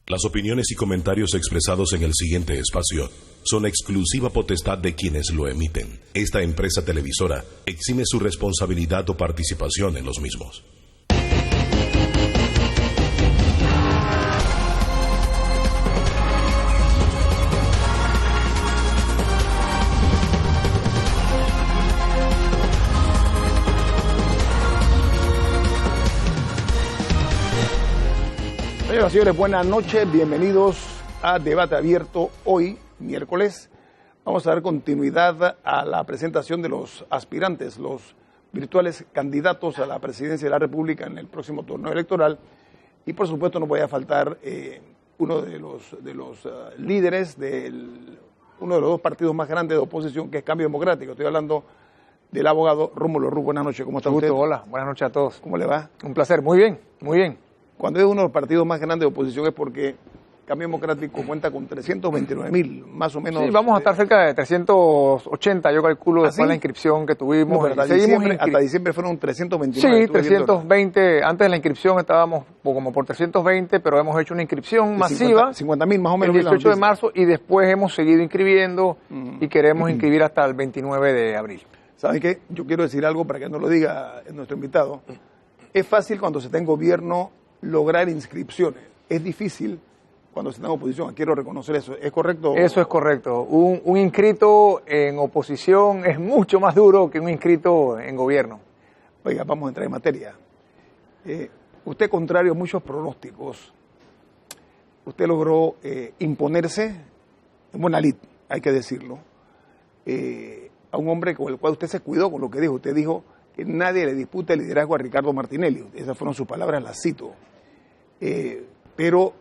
Las opiniones y comentarios expresados en el siguiente espacio son exclusiva potestad de quienes lo emiten. Esta empresa televisora exime su responsabilidad o participación en los mismos. Señoras y señores, buenas noches, bienvenidos a Debate Abierto. Hoy, miércoles, vamos a dar continuidad a la presentación de los aspirantes, los virtuales candidatos a la presidencia de la República en el próximo torneo electoral. Y por supuesto no voy a faltar uno de los líderes de uno de los dos partidos más grandes de oposición, que es Cambio Democrático. Estoy hablando del abogado Rómulo Ruz. Buenas noches, ¿cómo está usted? Hola, buenas noches a todos. ¿Cómo le va? Un placer, muy bien, muy bien. Cuando es uno de los partidos más grandes de oposición es porque Cambio Democrático cuenta con 329.000, más o menos. Sí, vamos a estar cerca de 380, yo calculo, después de la inscripción que tuvimos. No, hasta diciembre fueron 329. Sí, 320. Antes de la inscripción estábamos como por 320, pero hemos hecho una inscripción masiva. 50.000 más o menos. El 18 de marzo y después hemos seguido inscribiendo y queremos inscribir hasta el 29 de abril. ¿Saben qué? Yo quiero decir algo para que no lo diga nuestro invitado. Es fácil cuando se está en gobierno lograr inscripciones. Es difícil cuando se está en oposición. Quiero reconocer eso. ¿Es correcto? Eso es correcto. Un inscrito en oposición es mucho más duro que un inscrito en gobierno. Oiga, vamos a entrar en materia. Usted, contrario a muchos pronósticos, usted logró imponerse en buena lid, hay que decirlo, a un hombre con el cual usted se cuidó con lo que dijo. Usted dijo que nadie le disputa el liderazgo a Ricardo Martinelli. Esas fueron sus palabras, las cito. Pero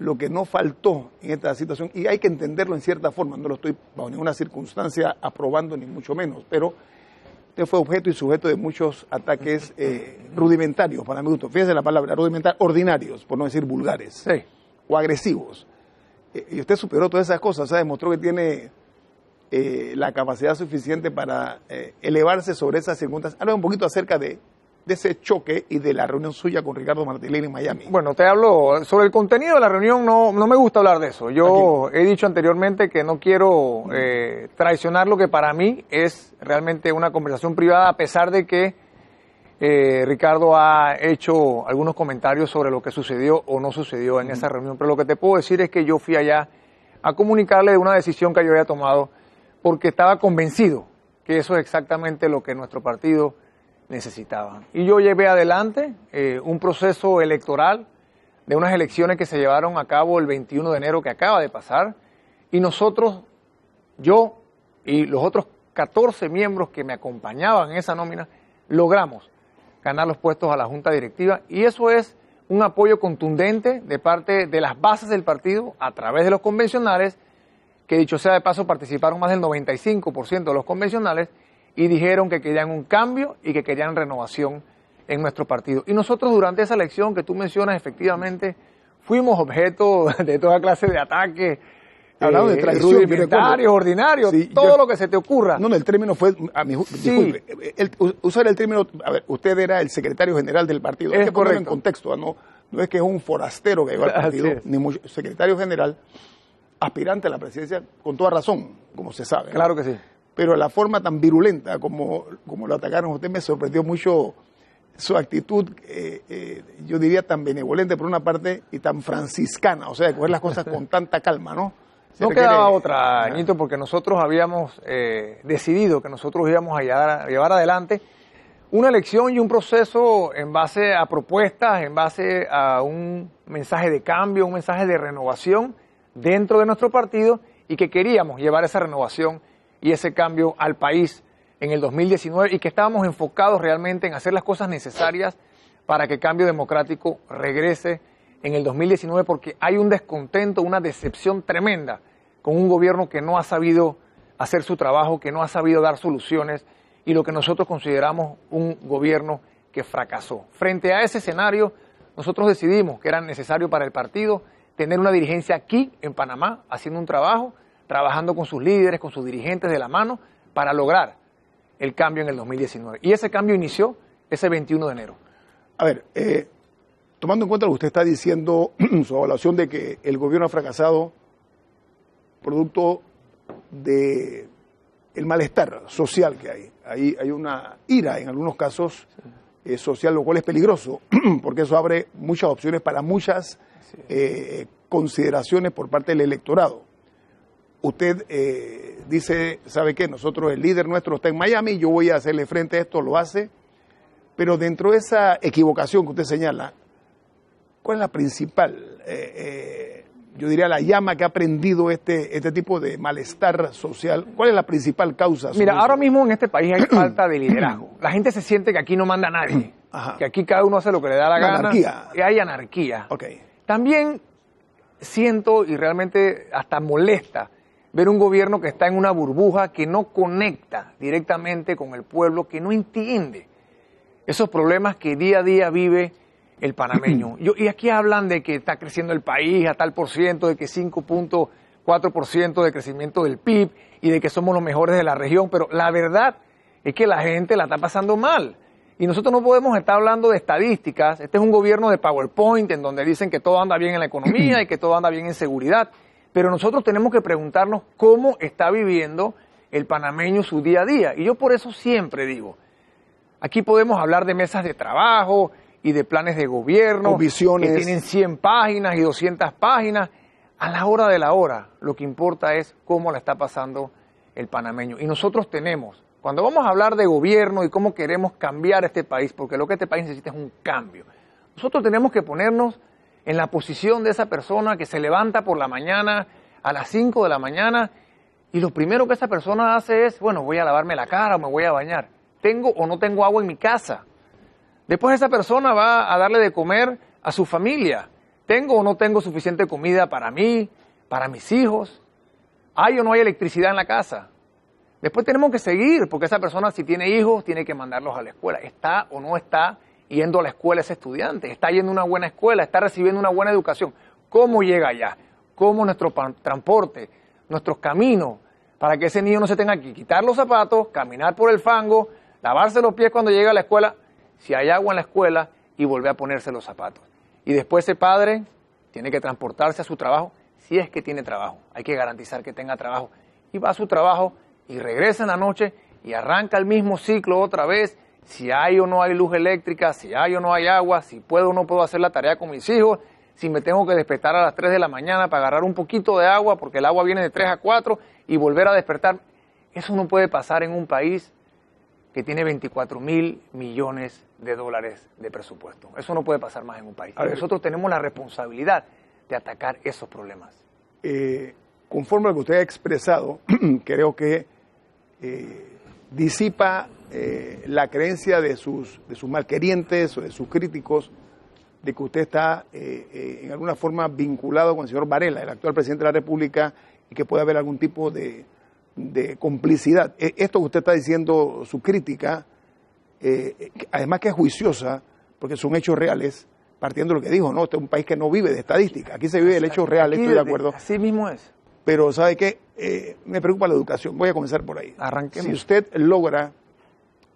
lo que no faltó en esta situación, y hay que entenderlo en cierta forma, no lo estoy bajo ninguna circunstancia aprobando ni mucho menos, pero usted fue objeto y sujeto de muchos ataques rudimentarios, para mi gusto. Fíjese la palabra, rudimentarios, ordinarios, por no decir vulgares, sí, o agresivos. Y usted superó todas esas cosas, ¿sabe? Demostró que tiene la capacidad suficiente para elevarse sobre esas circunstancias. Habla un poquito acerca de ese choque y de la reunión suya con Ricardo Martinelli en Miami. Bueno, te hablo sobre el contenido de la reunión. No me gusta hablar de eso. Yo he dicho anteriormente que no quiero traicionar lo que para mí es realmente una conversación privada, a pesar de que Ricardo ha hecho algunos comentarios sobre lo que sucedió o no sucedió en esa reunión. Pero lo que te puedo decir es que yo fui allá a comunicarle de una decisión que yo había tomado, porque estaba convencido que eso es exactamente lo que nuestro partido necesitaba. Y yo llevé adelante un proceso electoral de unas elecciones que se llevaron a cabo el 21 de enero que acaba de pasar, y nosotros, yo y los otros 14 miembros que me acompañaban en esa nómina, logramos ganar los puestos a la Junta Directiva, y eso es un apoyo contundente de parte de las bases del partido a través de los convencionales, que dicho sea de paso participaron más del 95% de los convencionales y dijeron que querían un cambio y que querían renovación en nuestro partido. Y nosotros durante esa elección que tú mencionas, efectivamente, fuimos objeto de toda clase de ataques, hablando de traición, rudimentarios, ordinarios, sí, todo lo que se te ocurra. No, el término fue, disculpe, usar el término, a ver, usted era el secretario general del partido. Hay que ponerlo en contexto, no es que es un forastero que llegó al partido, ni mucho, secretario general, aspirante a la presidencia, con toda razón, como se sabe. Claro que sí. Pero la forma tan virulenta como lo atacaron a usted me sorprendió mucho su actitud, yo diría tan benevolente por una parte y tan franciscana, o sea, de coger las cosas con tanta calma, ¿no? No quedaba otra, Ñito, porque nosotros habíamos decidido que nosotros íbamos a llevar adelante una elección y un proceso en base a propuestas, en base a un mensaje de cambio, un mensaje de renovación dentro de nuestro partido, y que queríamos llevar esa renovación y ese cambio al país en el 2019, y que estábamos enfocados realmente en hacer las cosas necesarias para que Cambio Democrático regrese en el 2019, porque hay un descontento, una decepción tremenda con un gobierno que no ha sabido hacer su trabajo, que no ha sabido dar soluciones, y lo que nosotros consideramos un gobierno que fracasó. Frente a ese escenario, nosotros decidimos que era necesario para el partido tener una dirigencia aquí en Panamá, haciendo un trabajo, trabajando con sus líderes, con sus dirigentes de la mano, para lograr el cambio en el 2019. Y ese cambio inició ese 21 de enero. A ver, tomando en cuenta lo que usted está diciendo, su evaluación de que el gobierno ha fracasado producto de el malestar social que hay. Hay una ira en algunos casos social, lo cual es peligroso, porque eso abre muchas opciones para muchas consideraciones por parte del electorado. Usted dice, ¿sabe qué? Nosotros, el líder nuestro está en Miami, yo voy a hacerle frente a esto, lo hace, pero dentro de esa equivocación que usted señala, ¿cuál es la principal, yo diría, la llama que ha prendido este tipo de malestar social? ¿Cuál es la principal causa? Mira, ahora mismo en este país hay falta de liderazgo. La gente se siente que aquí no manda nadie, que aquí cada uno hace lo que le da la gana. Anarquía. Y hay anarquía. Okay. También siento, y realmente hasta molesta, ver un gobierno que está en una burbuja, que no conecta directamente con el pueblo, que no entiende esos problemas que día a día vive el panameño. Y aquí hablan de que está creciendo el país a tal por ciento, de que 5.4% de crecimiento del PIB y de que somos los mejores de la región, pero la verdad es que la gente la está pasando mal. Y nosotros no podemos estar hablando de estadísticas. Este es un gobierno de PowerPoint en donde dicen que todo anda bien en la economía y que todo anda bien en seguridad. Pero nosotros tenemos que preguntarnos cómo está viviendo el panameño su día a día. Y yo por eso siempre digo, aquí podemos hablar de mesas de trabajo y de planes de gobierno, visiones que tienen 100 páginas y 200 páginas. A la hora de la hora, lo que importa es cómo la está pasando el panameño. Y nosotros tenemos, cuando vamos a hablar de gobierno y cómo queremos cambiar este país, porque lo que este país necesita es un cambio, nosotros tenemos que ponernos en la posición de esa persona que se levanta por la mañana a las 5 de la mañana y lo primero que esa persona hace es, bueno, voy a lavarme la cara o me voy a bañar. ¿Tengo o no tengo agua en mi casa? Después esa persona va a darle de comer a su familia. ¿Tengo o no tengo suficiente comida para mí, para mis hijos? ¿Hay o no hay electricidad en la casa? Después tenemos que seguir, porque esa persona, si tiene hijos, tiene que mandarlos a la escuela. ¿Está o no está yendo a la escuela ese estudiante? ¿Está yendo a una buena escuela? ¿Está recibiendo una buena educación? ¿Cómo llega allá? ¿Cómo nuestro transporte, nuestros caminos, para que ese niño no se tenga que quitar los zapatos, caminar por el fango, lavarse los pies cuando llega a la escuela, si hay agua en la escuela, y volver a ponerse los zapatos? Y después ese padre tiene que transportarse a su trabajo, si es que tiene trabajo. Hay que garantizar que tenga trabajo. Y va a su trabajo y regresa en la noche y arranca el mismo ciclo otra vez, si hay o no hay luz eléctrica, si hay o no hay agua, si puedo o no puedo hacer la tarea con mis hijos, si me tengo que despertar a las 3 de la mañana para agarrar un poquito de agua, porque el agua viene de 3 a 4, y volver a despertar. Eso no puede pasar en un país que tiene 24.000 millones de dólares de presupuesto. Eso no puede pasar más en un país. Nosotros tenemos la responsabilidad de atacar esos problemas. Conforme a lo que usted ha expresado, creo que disipa la creencia de sus malquerientes o de sus críticos de que usted está en alguna forma vinculado con el señor Varela, el actual presidente de la República, y que puede haber algún tipo de complicidad. Esto que usted está diciendo, su crítica, además que es juiciosa, porque son hechos reales, partiendo de lo que dijo, ¿no? Este es un país que no vive de estadística, aquí se vive del hecho real, estoy de acuerdo. Así mismo es. Pero ¿sabe qué? Me preocupa la educación, voy a comenzar por ahí. Arranquemos. Si usted logra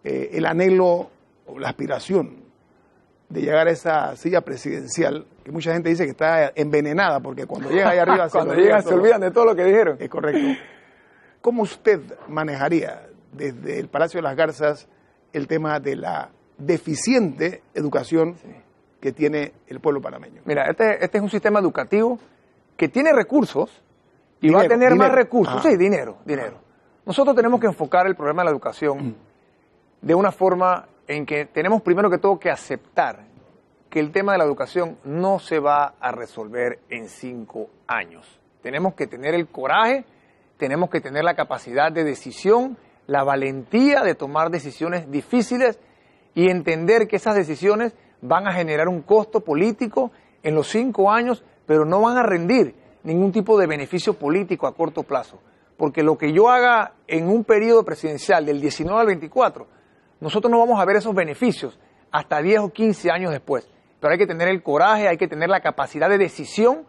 el anhelo o la aspiración de llegar a esa silla presidencial, que mucha gente dice que está envenenada, porque cuando llega ahí arriba cuando llegan se olvidan de todo lo que dijeron. Es correcto. ¿Cómo usted manejaría desde el Palacio de las Garzas el tema de la deficiente educación que tiene el pueblo panameño? Mira, este es un sistema educativo que tiene recursos y va a tener más recursos. Sí, dinero. Nosotros tenemos que enfocar el problema de la educación de una forma en que tenemos primero que todo que aceptar que el tema de la educación no se va a resolver en 5 años. Tenemos que tener el coraje, tenemos que tener la capacidad de decisión, la valentía de tomar decisiones difíciles y entender que esas decisiones van a generar un costo político en los 5 años, pero no van a rendir ningún tipo de beneficio político a corto plazo. Porque lo que yo haga en un periodo presidencial del 19 al 24, nosotros no vamos a ver esos beneficios hasta 10 o 15 años después. Pero hay que tener el coraje, hay que tener la capacidad de decisión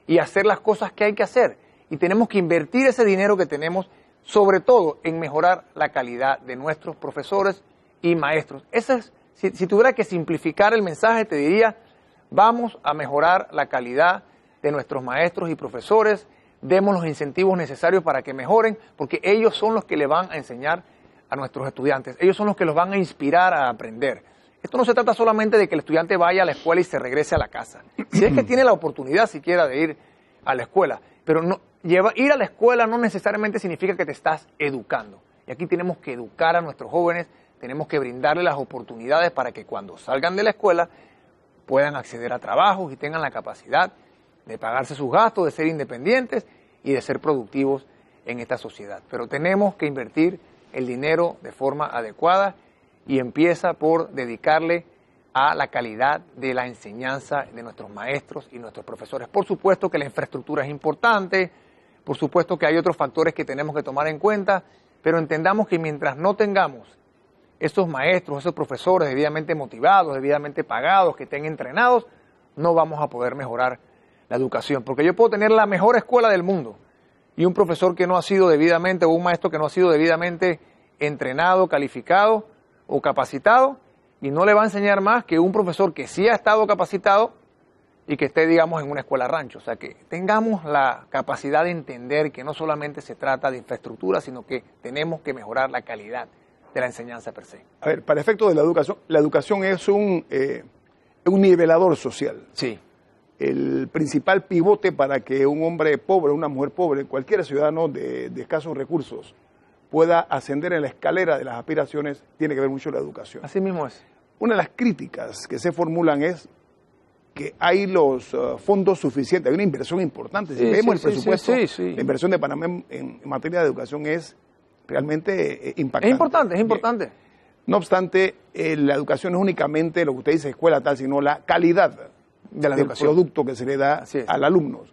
y hacer las cosas que hay que hacer. Y tenemos que invertir ese dinero que tenemos, sobre todo en mejorar la calidad de nuestros profesores y maestros. Si tuviera que simplificar el mensaje, te diría, Vamos a mejorar la calidad de nuestros maestros y profesores, demos los incentivos necesarios para que mejoren, porque ellos son los que le van a enseñar a nuestros estudiantes, ellos son los que los van a inspirar a aprender. Esto no se trata solamente de que el estudiante vaya a la escuela y se regrese a la casa. Si es que tiene la oportunidad siquiera de ir a la escuela, pero ir a la escuela no necesariamente significa que te estás educando. Y aquí tenemos que educar a nuestros jóvenes, tenemos que brindarles las oportunidades para que cuando salgan de la escuela puedan acceder a trabajos y tengan la capacidad de pagarse sus gastos, de ser independientes y de ser productivos en esta sociedad. Pero tenemos que invertir el dinero de forma adecuada y empieza por dedicarle a la calidad de la enseñanza de nuestros maestros y nuestros profesores. Por supuesto que la infraestructura es importante, por supuesto que hay otros factores que tenemos que tomar en cuenta, pero entendamos que mientras no tengamos esos maestros, esos profesores debidamente motivados, debidamente pagados, que estén entrenados, no vamos a poder mejorar la educación. Porque yo puedo tener la mejor escuela del mundo y un profesor que no ha sido debidamente, o un maestro que no ha sido debidamente entrenado, calificado o capacitado, y no le va a enseñar más que un profesor que sí ha estado capacitado y que esté, digamos, en una escuela rancho. O sea, que tengamos la capacidad de entender que no solamente se trata de infraestructura, sino que tenemos que mejorar la calidad de la enseñanza per se. A ver, para efectos de la educación es un nivelador social. Sí. El principal pivote para que un hombre pobre, una mujer pobre, cualquier ciudadano de escasos recursos pueda ascender en la escalera de las aspiraciones, tiene que ver mucho la educación. Así mismo es. Una de las críticas que se formulan es que hay los fondos suficientes, hay una inversión importante. Si vemos el presupuesto, la inversión de Panamá en materia de educación es realmente impactante. Es importante, es importante. Bien. No obstante, la educación no es únicamente lo que usted dice, escuela tal, sino la calidad del producto que se le da al alumno,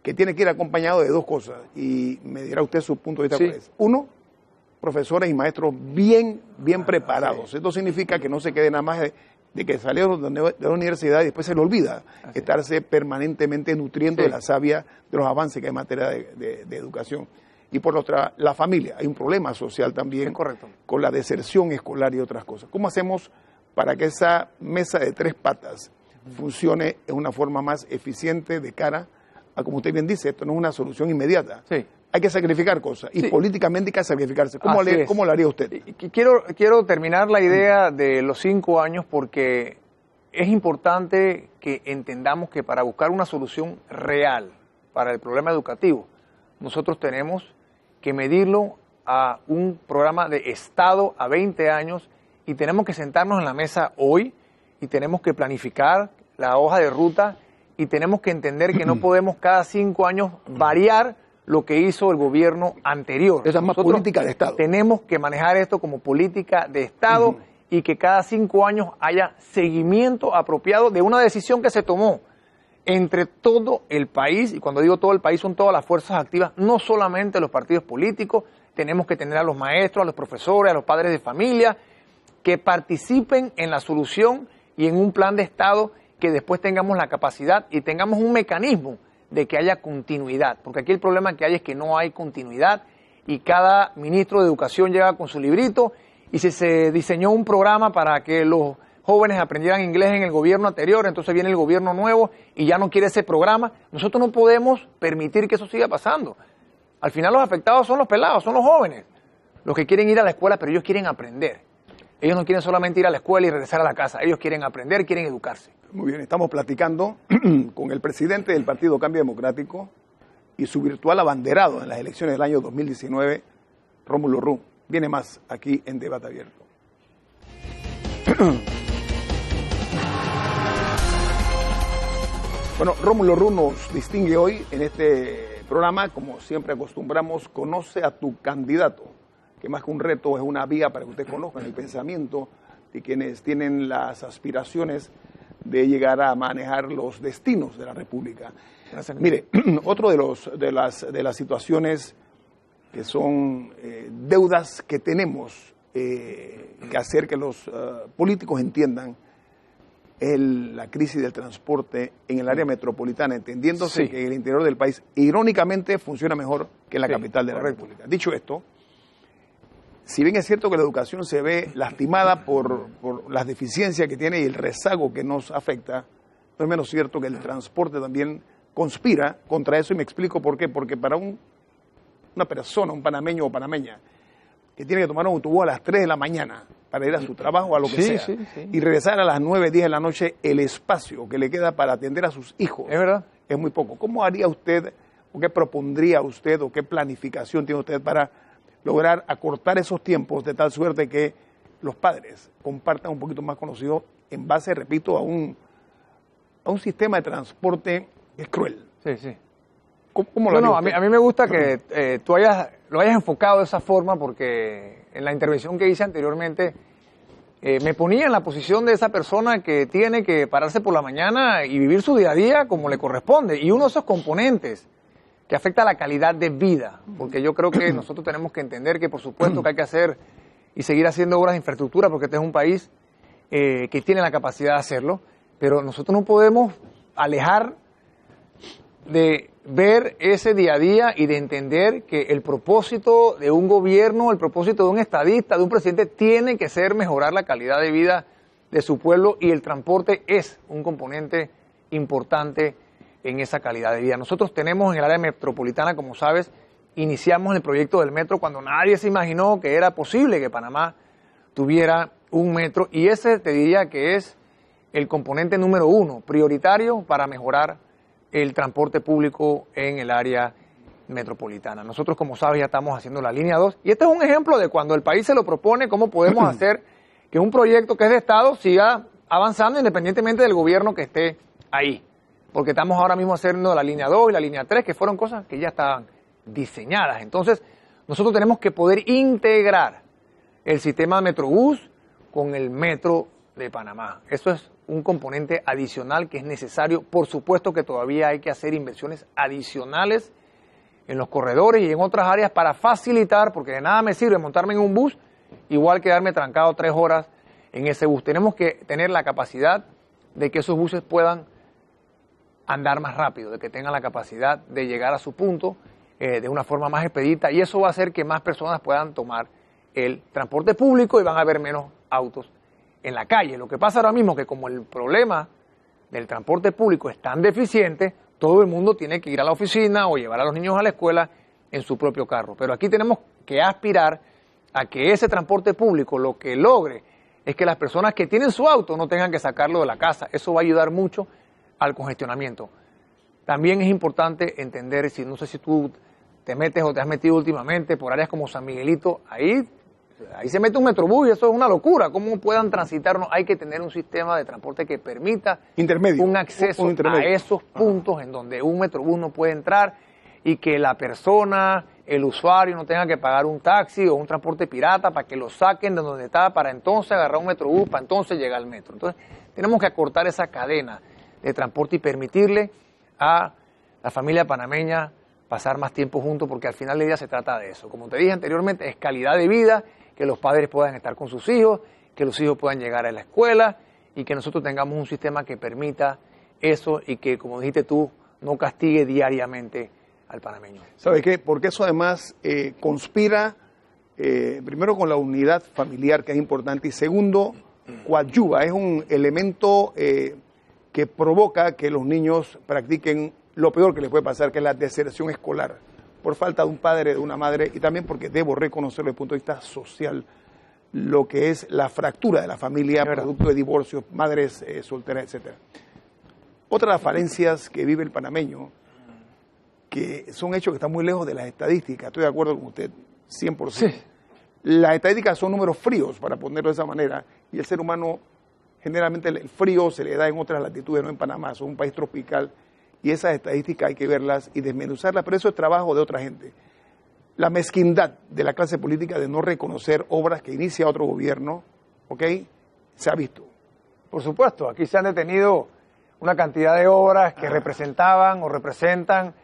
que tiene que ir acompañado de dos cosas, y me dirá usted su punto de vista cuál es. Uno, profesores y maestros bien preparados. Sí. Esto significa que no se quede nada más de que salieron de la universidad y después se le olvida estarse permanentemente nutriendo de la savia de los avances que hay en materia de educación. Y por otra, la familia. Hay un problema social también con la deserción escolar y otras cosas. ¿Cómo hacemos para que esa mesa de tres patas funcione en una forma más eficiente de cara a, como usted bien dice, esto no es una solución inmediata? Sí. Hay que sacrificar cosas y políticamente hay que sacrificarse. ¿Cómo lo haría usted? Quiero terminar la idea de los 5 años porque es importante que entendamos que para buscar una solución real para el problema educativo, nosotros tenemos que medirlo a un programa de Estado a 20 años y tenemos que sentarnos en la mesa hoy y tenemos que planificar la hoja de ruta y tenemos que entender que no podemos cada 5 años variar lo que hizo el gobierno anterior. Esa es más política de Estado. Tenemos que manejar esto como política de Estado y que cada 5 años haya seguimiento apropiado de una decisión que se tomó entre todo el país, y cuando digo todo el país son todas las fuerzas activas, no solamente los partidos políticos, tenemos que tener a los maestros, a los profesores, a los padres de familia, que participen en la solución y en un plan de Estado que después tengamos la capacidad y tengamos un mecanismo de que haya continuidad, porque aquí el problema que hay es que no hay continuidad y cada ministro de Educación llega con su librito y si se diseñó un programa para que los jóvenes aprendieran inglés en el gobierno anterior, entonces viene el gobierno nuevo y ya no quiere ese programa. Nosotros no podemos permitir que eso siga pasando. Al final los afectados son los pelados, son los jóvenes, los que quieren ir a la escuela, pero ellos quieren aprender. Ellos no quieren solamente ir a la escuela y regresar a la casa, ellos quieren aprender, quieren educarse. Muy bien, estamos platicando con el presidente del Partido Cambio Democrático y su virtual abanderado en las elecciones del año 2019, Rómulo Rux. Viene más aquí en Debate Abierto. Bueno, Rómulo Rux nos distingue hoy en este programa, como siempre acostumbramos, conoce a tu candidato, que más que un reto es una vía para que ustedes conozcan el pensamiento de quienes tienen las aspiraciones de llegar a manejar los destinos de la República. Mire, otro de las situaciones que son deudas que tenemos que hacer que los políticos entiendan es la crisis del transporte en el área metropolitana, entendiéndose que en el interior del país, irónicamente, funciona mejor que en la capital de la República. Dicho esto, si bien es cierto que la educación se ve lastimada por las deficiencias que tiene y el rezago que nos afecta, no es menos cierto que el transporte también conspira contra eso, y me explico por qué. Porque para una persona, un panameño o panameña, que tiene que tomar un autobús a las 3 de la mañana para ir a su trabajo o a lo que sea, y regresar a las 9, 10 de la noche, el espacio que le queda para atender a sus hijos es muy poco. ¿Cómo haría usted, o qué propondría usted, o qué planificación tiene usted para lograr acortar esos tiempos de tal suerte que los padres compartan un poquito más con los hijos en base, repito, a un sistema de transporte que es cruel? Sí, sí. ¿Cómo lo haría a mí me gusta que tú lo hayas enfocado de esa forma, porque en la intervención que hice anteriormente me ponía en la posición de esa persona que tiene que pararse por la mañana y vivir su día a día como le corresponde. Y uno de esos componentes que afecta a la calidad de vida, porque yo creo que nosotros tenemos que entender que por supuesto que hay que hacer y seguir haciendo obras de infraestructura, porque este es un país que tiene la capacidad de hacerlo, pero nosotros no podemos alejar de ver ese día a día y de entender que el propósito de un gobierno, el propósito de un estadista, de un presidente, tiene que ser mejorar la calidad de vida de su pueblo, y el transporte es un componente importante en esa calidad de vida. Nosotros tenemos en el área metropolitana, como sabes, iniciamos el proyecto del metro cuando nadie se imaginó que era posible que Panamá tuviera un metro, y ese te diría que es el componente número 1, prioritario para mejorar el transporte público en el área metropolitana. Nosotros, como sabes, ya estamos haciendo la línea 2, y este es un ejemplo de cuando el país se lo propone, cómo podemos hacer que un proyecto que es de Estado siga avanzando independientemente del gobierno que esté ahí, porque estamos ahora mismo haciendo la línea 2 y la línea 3, que fueron cosas que ya estaban diseñadas. Entonces, nosotros tenemos que poder integrar el sistema de Metrobús con el metro de Panamá. Eso es un componente adicional que es necesario. Por supuesto que todavía hay que hacer inversiones adicionales en los corredores y en otras áreas para facilitar, porque de nada me sirve montarme en un bus, igual quedarme trancado 3 horas en ese bus. Tenemos que tener la capacidad de que esos buses puedan andar más rápido, de que tengan la capacidad de llegar a su punto de una forma más expedita, y eso va a hacer que más personas puedan tomar el transporte público y van a haber menos autos en la calle. Lo que pasa ahora mismo es que como el problema del transporte público es tan deficiente, todo el mundo tiene que ir a la oficina o llevar a los niños a la escuela en su propio carro. Pero aquí tenemos que aspirar a que ese transporte público lo que logre es que las personas que tienen su auto no tengan que sacarlo de la casa. Eso va a ayudar mucho al congestionamiento. También es importante entender, no sé si tú te metes o te has metido últimamente por áreas como San Miguelito, ahí se mete un metrobús y eso es una locura. ¿Cómo puedan transitarnos? Hay que tener un sistema de transporte que permita un acceso a esos puntos en donde un metrobús no puede entrar, y que la persona, el usuario, no tenga que pagar un taxi o un transporte pirata para que lo saquen de donde está, para entonces agarrar un metrobús, para entonces llegar al metro. Entonces, tenemos que acortar esa cadena de transporte y permitirle a la familia panameña pasar más tiempo juntos, porque al final del día se trata de eso. Como te dije anteriormente, es calidad de vida, que los padres puedan estar con sus hijos, que los hijos puedan llegar a la escuela, y que nosotros tengamos un sistema que permita eso y que, como dijiste tú, no castigue diariamente al panameño. ¿Sabe qué? Porque eso además conspira, primero, con la unidad familiar, que es importante, y segundo, coadyuva, es un elemento que provoca que los niños practiquen lo peor que les puede pasar, que es la deserción escolar, por falta de un padre, de una madre, y también porque debo reconocerlo desde el punto de vista social, lo que es la fractura de la familia, producto de divorcios, madres solteras, etc. Otra de las falencias que vive el panameño, que son hechos que están muy lejos de las estadísticas, estoy de acuerdo con usted, 100%. Sí. Las estadísticas son números fríos, para ponerlo de esa manera, y el ser humano, generalmente el frío se le da en otras latitudes, no en Panamá, es un país tropical, y esas estadísticas hay que verlas y desmenuzarlas, pero eso es trabajo de otra gente. La mezquindad de la clase política de no reconocer obras que inicia otro gobierno, ¿ok?, se ha visto. Por supuesto, aquí se han detenido una cantidad de obras que representaban o representan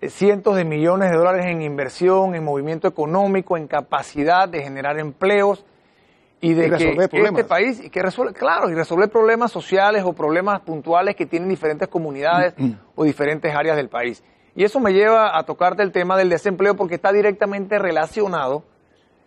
cientos de millones de dólares en inversión, en movimiento económico, en capacidad de generar empleos, y de que este país, y resolver problemas sociales o problemas puntuales que tienen diferentes comunidades o diferentes áreas del país. Y eso me lleva a tocarte el tema del desempleo, porque está directamente relacionado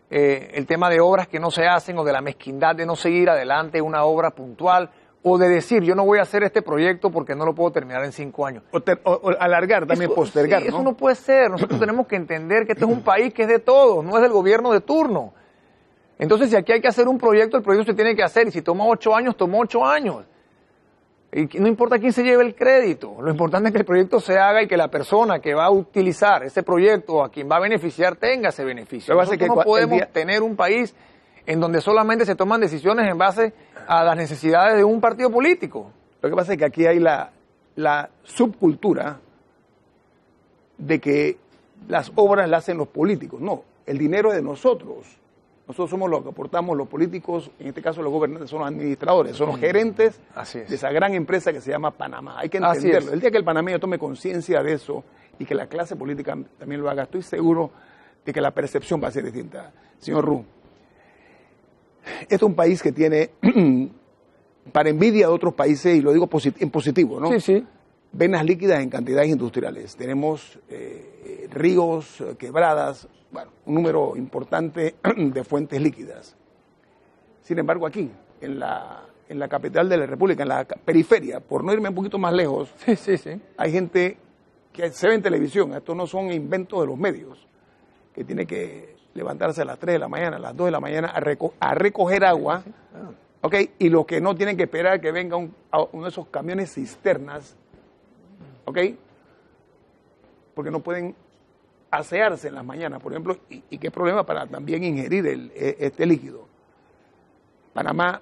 el tema de obras que no se hacen o de la mezquindad de no seguir adelante una obra puntual o de decir, yo no voy a hacer este proyecto porque no lo puedo terminar en 5 años. O alargar, también postergar, sí, ¿no? Eso no puede ser. Nosotros tenemos que entender que este es un país que es de todos, no es del gobierno de turno. Entonces, si aquí hay que hacer un proyecto, el proyecto se tiene que hacer. Y si toma 8 años, tomó 8 años. Y no importa quién se lleve el crédito. Lo importante es que el proyecto se haga y que la persona que va a utilizar ese proyecto o a quien va a beneficiar tenga ese beneficio. Nosotros no podemos tener un país en donde solamente se toman decisiones en base a las necesidades de un partido político. Lo que pasa es que aquí hay la subcultura de que las obras las hacen los políticos. No, el dinero es de nosotros. Nosotros somos los que aportamos, los políticos, en este caso los gobernantes son los administradores, son los gerentes de esa gran empresa que se llama Panamá. Hay que entenderlo. El día que el panameño tome conciencia de eso y que la clase política también lo haga, estoy seguro de que la percepción va a ser distinta. Señor Ru, este es un país que tiene, para envidia de otros países, y lo digo en positivo, ¿no? Sí, sí. Venas líquidas en cantidades industriales. Tenemos ríos, quebradas, bueno, un número importante de fuentes líquidas. Sin embargo, aquí, en la capital de la República, en la periferia, por no irme un poquito más lejos, hay gente que se ve en televisión. Estos no son inventos de los medios, que tiene que levantarse a las 3 de la mañana, a las 2 de la mañana a recoger agua, ¿ok? Y los que no tienen que esperar que venga uno de esos camiones cisternas, ¿ok? Porque no pueden asearse en las mañanas, por ejemplo, y qué problema para también ingerir este líquido. Panamá,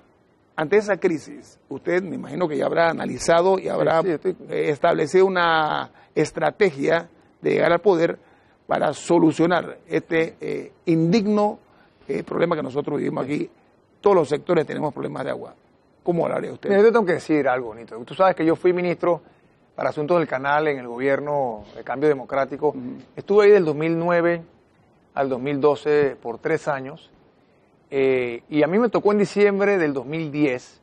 ante esa crisis, usted me imagino que ya habrá analizado y habrá establecido una estrategia de llegar al poder para solucionar este indigno problema que nosotros vivimos aquí. Todos los sectores tenemos problemas de agua. ¿Cómo hablaría usted? Mira, yo tengo que decir algo bonito. Tú sabes que yo fui ministro para Asuntos del Canal en el gobierno de Cambio Democrático. Estuve ahí del 2009 al 2012 por 3 años. Y a mí me tocó en diciembre del 2010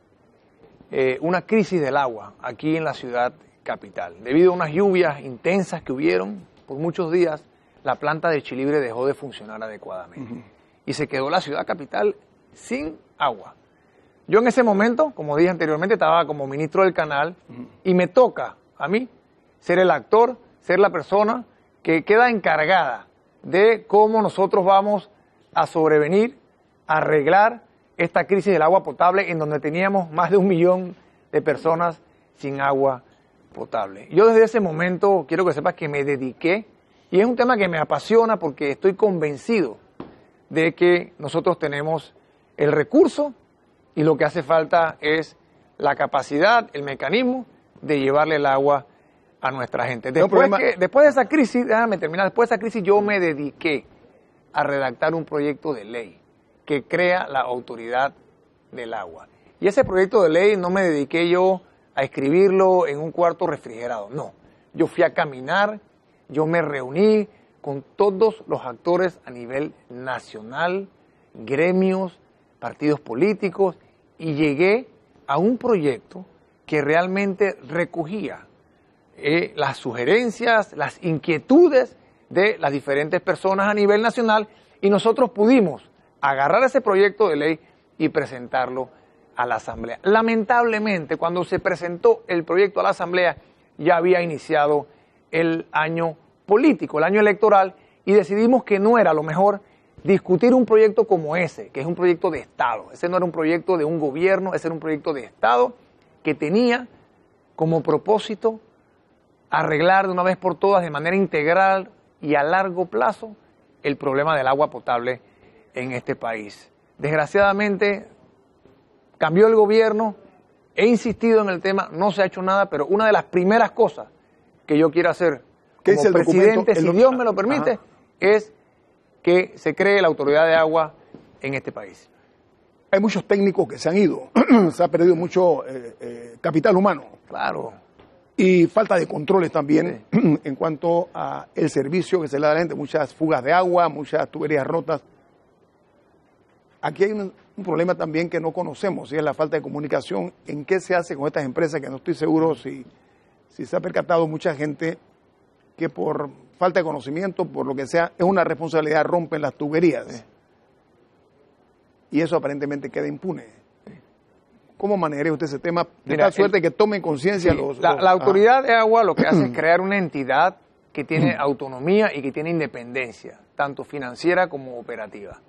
una crisis del agua aquí en la ciudad capital. Debido a unas lluvias intensas que hubieron por muchos días, la planta de Chilibre dejó de funcionar adecuadamente. Y se quedó la ciudad capital sin agua. Yo en ese momento, como dije anteriormente, estaba como ministro del canal y me toca a mí ser el actor, ser la persona que queda encargada de cómo nosotros vamos a sobrevenir, a arreglar esta crisis del agua potable en donde teníamos más de 1 millón de personas sin agua potable. Yo desde ese momento quiero que sepas que me dediqué, y es un tema que me apasiona porque estoy convencido de que nosotros tenemos el recurso y lo que hace falta es la capacidad, el mecanismo de llevarle el agua a nuestra gente. Después de esa crisis, déjame terminar, después de esa crisis yo me dediqué a redactar un proyecto de ley que crea la autoridad del agua. Y ese proyecto de ley no me dediqué yo a escribirlo en un cuarto refrigerado, no. Yo fui a caminar, yo me reuní con todos los actores a nivel nacional, gremios, partidos políticos, y llegué a un proyecto que realmente recogía las sugerencias, las inquietudes de las diferentes personas a nivel nacional, y nosotros pudimos agarrar ese proyecto de ley y presentarlo a la Asamblea. Lamentablemente, cuando se presentó el proyecto a la Asamblea, ya había iniciado el año político, el año electoral, y decidimos que no era lo mejor discutir un proyecto como ese, que es un proyecto de Estado. Ese no era un proyecto de un gobierno, ese era un proyecto de Estado que tenía como propósito arreglar de una vez por todas, de manera integral y a largo plazo, el problema del agua potable en este país. Desgraciadamente, cambió el gobierno, he insistido en el tema, no se ha hecho nada, pero una de las primeras cosas que yo quiero hacer como presidente, si Dios me lo permite, es que se cree la autoridad de agua en este país. Hay muchos técnicos que se han ido, se ha perdido mucho capital humano. Claro. Y falta de controles también en cuanto a el servicio que se le da a la gente, muchas fugas de agua, muchas tuberías rotas. Aquí hay un problema también que no conocemos, y es la falta de comunicación. ¿En qué se hace con estas empresas? Que no estoy seguro si se ha percatado mucha gente que por falta de conocimiento, por lo que sea, es una responsabilidad, rompen las tuberías. Y eso aparentemente queda impune. ¿Cómo manejaría usted ese tema? De Mira, tal suerte que tomen conciencia la autoridad de agua lo que hace es crear una entidad que tiene autonomía y que tiene independencia, tanto financiera como operativa.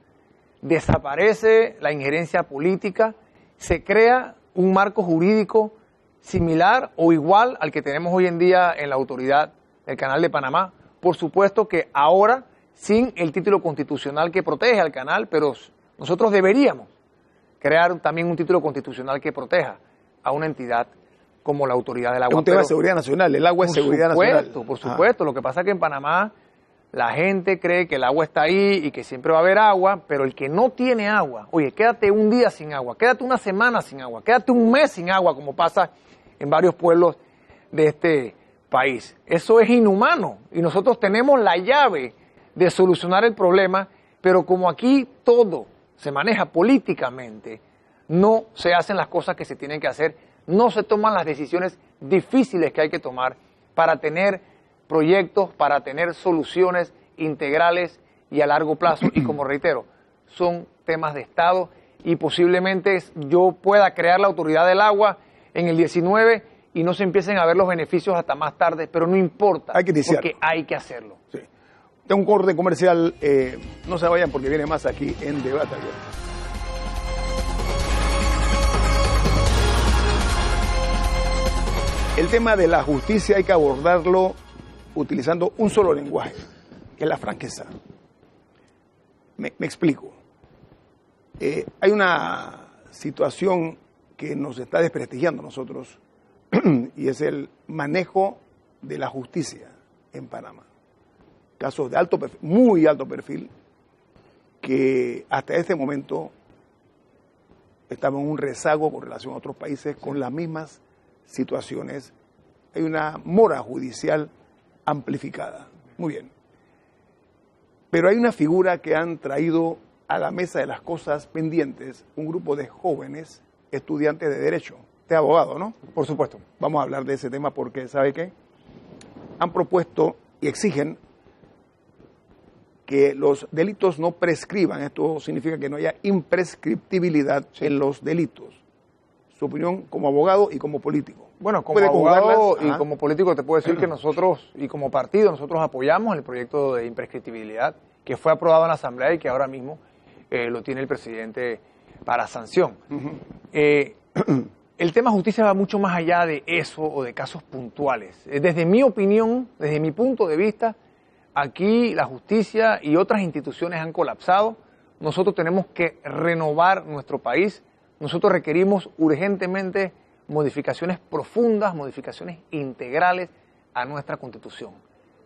Desaparece la injerencia política, se crea un marco jurídico similar o igual al que tenemos hoy en día en la autoridad del Canal de Panamá. Por supuesto que ahora sin el título constitucional que protege al canal, pero nosotros deberíamos crear también un título constitucional que proteja a una entidad como la Autoridad del Agua. Es un tema de seguridad nacional, el agua es seguridad nacional. Por supuesto. Lo que pasa es que en Panamá la gente cree que el agua está ahí y que siempre va a haber agua, pero el que no tiene agua, oye, quédate un día sin agua, quédate una semana sin agua, quédate un mes sin agua, como pasa en varios pueblos de este país. Eso es inhumano y nosotros tenemos la llave de solucionar el problema, pero como aquí todo se maneja políticamente, no se hacen las cosas que se tienen que hacer, no se toman las decisiones difíciles que hay que tomar para tener proyectos, para tener soluciones integrales y a largo plazo. Y como reitero, son temas de Estado y posiblemente yo pueda crear la Autoridad del Agua en el 19 y no se empiecen a ver los beneficios hasta más tarde, pero no importa, hay que porque hay que hacerlo. Sí. Tengo un corte comercial, no se vayan porque viene más aquí en Debate Abierto. El tema de la justicia hay que abordarlo utilizando un solo lenguaje, que es la franqueza. Me explico. Hay una situación que nos está desprestigiando a nosotros y es el manejo de la justicia en Panamá. Casos de alto perfil, muy alto perfil, que hasta este momento estamos en un rezago con relación a otros países con las mismas situaciones. Hay una mora judicial amplificada. Muy bien. Pero hay una figura que han traído a la mesa de las cosas pendientes un grupo de jóvenes estudiantes de Derecho. Usted es abogado, ¿no? Por supuesto. Vamos a hablar de ese tema porque, ¿sabe qué? Han propuesto y exigen que los delitos no prescriban. Esto significa que no haya imprescriptibilidad en los delitos. Su opinión como abogado y como político. Bueno, como abogado y como político te puedo decir que nosotros, y como partido, nosotros apoyamos el proyecto de imprescriptibilidad que fue aprobado en la Asamblea y que ahora mismo lo tiene el presidente para sanción. El tema justicia va mucho más allá de eso o de casos puntuales. Desde mi opinión, desde mi punto de vista, aquí la justicia y otras instituciones han colapsado. Nosotros tenemos que renovar nuestro país. Nosotros requerimos urgentemente modificaciones profundas, modificaciones integrales a nuestra Constitución.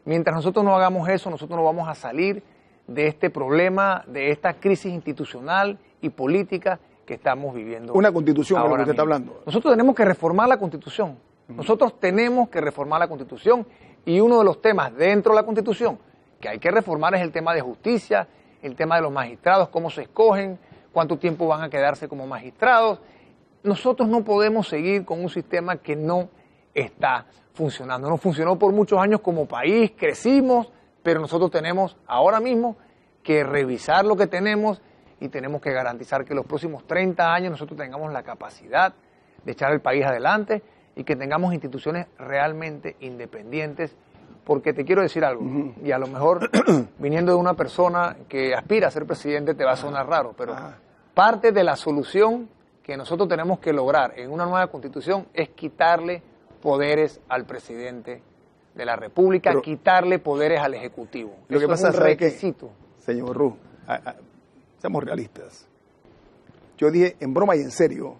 Mientras nosotros no hagamos eso, nosotros no vamos a salir de este problema, de esta crisis institucional y política que estamos viviendo. Una Constitución, de lo que usted está hablando. Nosotros tenemos que reformar la Constitución. Nosotros tenemos que reformar la Constitución y uno de los temas dentro de la Constitución que hay que reformar es el tema de justicia, el tema de los magistrados, cómo se escogen, cuánto tiempo van a quedarse como magistrados. Nosotros no podemos seguir con un sistema que no está funcionando. No funcionó por muchos años como país, crecimos, pero nosotros tenemos ahora mismo que revisar lo que tenemos y tenemos que garantizar que los próximos 30 años nosotros tengamos la capacidad de echar el país adelante y que tengamos instituciones realmente independientes, porque te quiero decir algo, y a lo mejor viniendo de una persona que aspira a ser presidente te va a sonar raro, pero parte de la solución que nosotros tenemos que lograr en una nueva Constitución es quitarle poderes al presidente de la República, pero quitarle poderes al Ejecutivo. Lo que pasa es un requisito. Señor Ru, seamos realistas. Yo dije en broma y en serio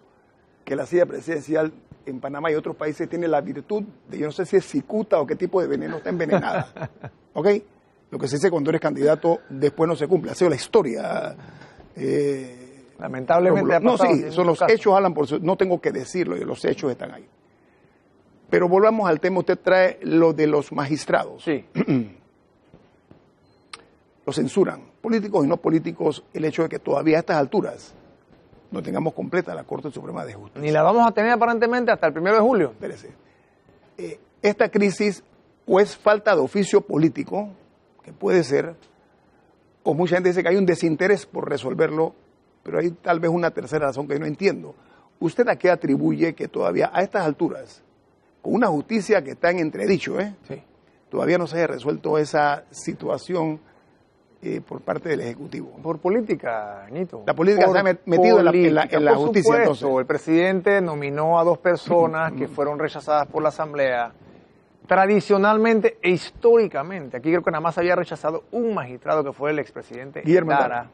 que la silla presidencial en Panamá y otros países tiene la virtud de, yo no sé si es cicuta o qué tipo de veneno está envenenada. ¿Ok? Lo que se dice cuando eres candidato después no se cumple. Ha sido la historia. Lamentablemente ha pasado. No, sí, son los hechos, hablan por eso. No tengo que decirlo, los hechos están ahí. Pero volvamos al tema, usted trae lo de los magistrados. Sí. Lo censuran, políticos y no políticos, el hecho de que todavía a estas alturas no tengamos completa la Corte Suprema de Justicia. Ni la vamos a tener aparentemente hasta el 1 de julio. Espérese. Esta crisis o es falta de oficio político, que puede ser, o mucha gente dice que hay un desinterés por resolverlo, pero hay tal vez una tercera razón que yo no entiendo. ¿Usted a qué atribuye que todavía a estas alturas, con una justicia que está en entredicho, Sí. todavía no se haya resuelto esa situación por parte del Ejecutivo? Por política, Ñito. La política se ha metido en la Por justicia, supuesto. entonces. El presidente nominó a 2 personas que fueron rechazadas por la Asamblea. Tradicionalmente e históricamente, aquí creo que nada más había rechazado un magistrado que fue el expresidente Guillermo Lara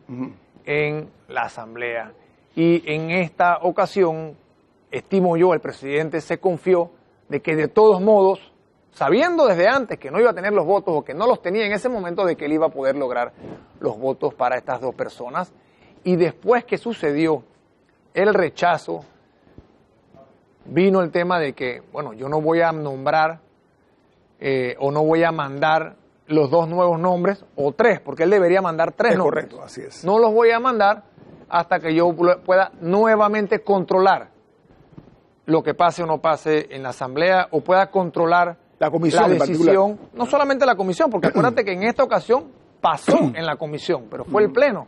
en la Asamblea. Y en esta ocasión, estimo yo, el presidente se confió de que de todos modos, sabiendo desde antes que no iba a tener los votos o que no los tenía en ese momento, de que él iba a poder lograr los votos para estas 2 personas. Y después que sucedió el rechazo, vino el tema de que, bueno, yo no voy a nombrar o no voy a mandar los 2 nuevos nombres, o 3, porque él debería mandar 3 nombres. Correcto, así es. No los voy a mandar hasta que yo pueda nuevamente controlar lo que pase o no pase en la Asamblea, o pueda controlar la comisión decisión, no solamente la comisión, porque acuérdate que en esta ocasión pasó en la comisión, pero fue el Pleno